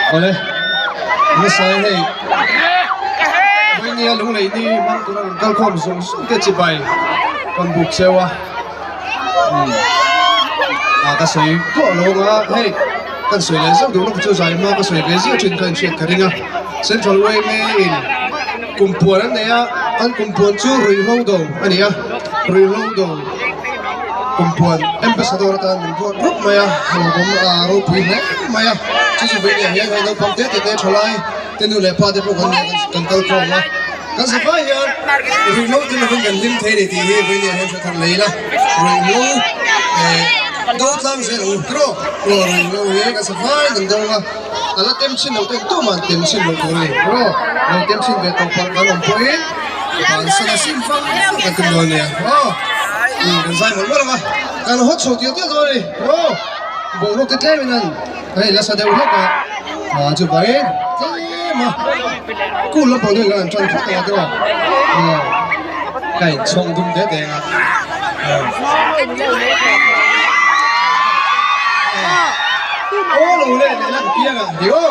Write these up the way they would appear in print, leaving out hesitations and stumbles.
Oleh, ini saya hey, ini Lunglei Ni mang tu orang kalkom sung ke cipai, pembuk sewa. Cái sợi có lâu mà hey, cái sợi này sao đủ nó chưa dài mà cái sợi cái gì trên cái chuyện cái này Central Way main cùng buồn này anh cùng buồn chưa rồi lâu đâu anh ấy rồi lâu đâu cùng buồn ambassador ta mình buồn rất mày cũng rồi buồn đấy mày chỉ về nhà hiện nay không thể để trở lại tên người pa để buồn cần tao không mà cái gì vậy rồi lâu thì nó vẫn cần thêm thế để thì về nhà hiện sẽ thành lấy là rồi lâu đâu tăng sẽ ủ pro rồi lâu vậy cái gì vậy đừng đâu mà là tem xin đầu tiên tu mà tem xin đầu tiên pro đầu tem xin về tàu phật làm point và sẽ xin phăng cái từng người này cái dài một lúc mà cái nó hot số tiêu rồi boruak cái mình ăn đây là sao đều hết cả chụp vậy thế mà cú lắm bao nhiêu lần chân phát cái đó cái冲动thế đấy ô lù lên để làm kia à hiểu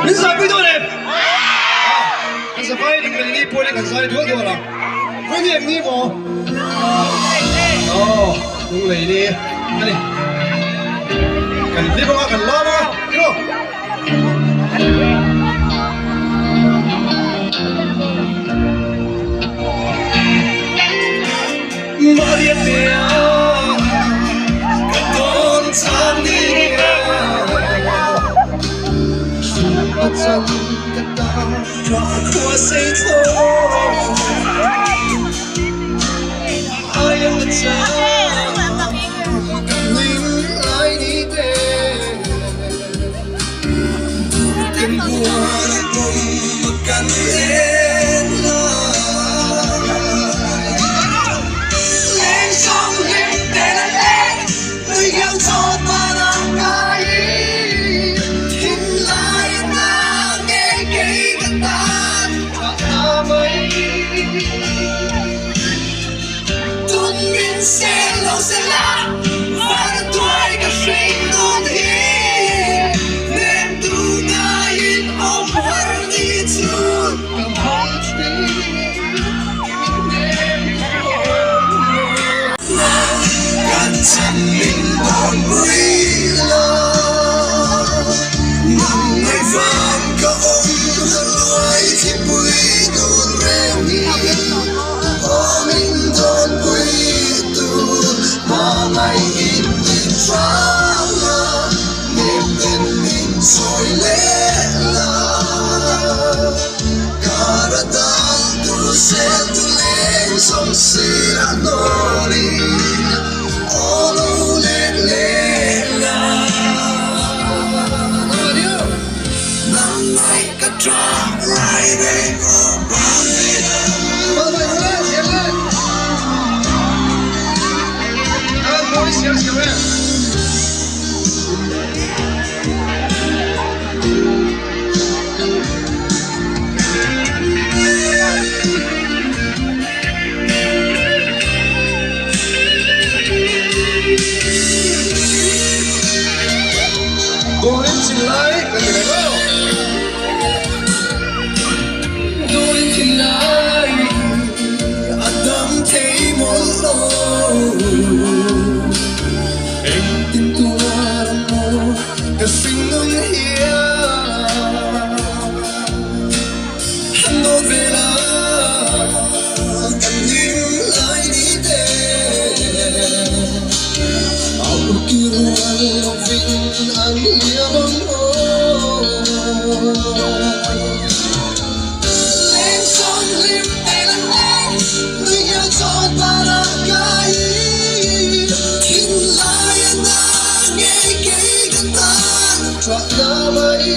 Bây giờ bây giờ này, bây giờ phải đi cái đi bôi cái sai đuôi rồi, với niệm đi bộ, Lunglei Ni, này, cần đi bao cần lo bao, đi đâu? Maria Taitea, katon sandi chân ta cho qua xây thôi ai em cha Lunglei Ni tình buồn cùng một căn lên lên sóng lên để lên người yêu cho ta làm cái sẽ lâu sẽ là và tuổi cả sinh luôn hi nên tu na in ôm hận đi chút cầm hôn gan chân mình đón vui lo mong ngày vàng có ôm loài thì vui đồn rèm đi mình đón vui ngày in mình trắng niềm tin mình trôi lên cả đã đang tu sen tu lên sông xưa nori olu lên lên năm nay cả trăng lại đây ôm bao nhiêu Tôi chỉ lấy cái gì đó tôi chỉ lấy Adam thấy một lối em tin tôi một cái sinh luôn here hắn nói về là cần những lời đi đến áo kia luôn vinh anh yêu bóng lên son lim để lần lên người yêu cho ta là cái tin lại anh nghe cái gần tan cho ta bay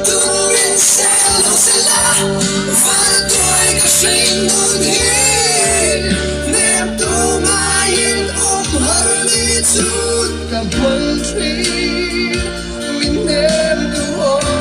từng mình sẽ lâu sẽ là và tuổi cả sinh luôn hi niềm tu mai in ôm hận đi chút cảm ơn mình em tu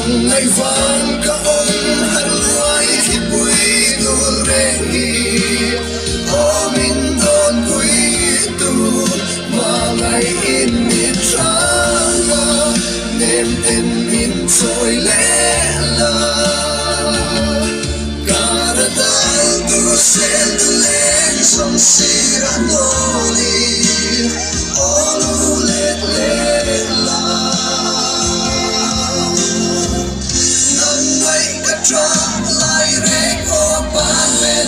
ngày vàng cả ông hạt loài khi bụi đổ rèn ô mình đón quý tu mà ngày in miền trắng đêm đêm in trôi lẽ là cả đất đai tu sen lên sông Siranoli olu let la nang bay cả trăng lại rẽ có ban về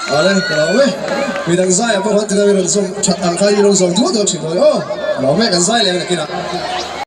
Ale, kalau we đang zai apa hot tidak berlangsung, angkai berlangsung dua tahun sih, oh, kalau me kan zai lagi nak kira.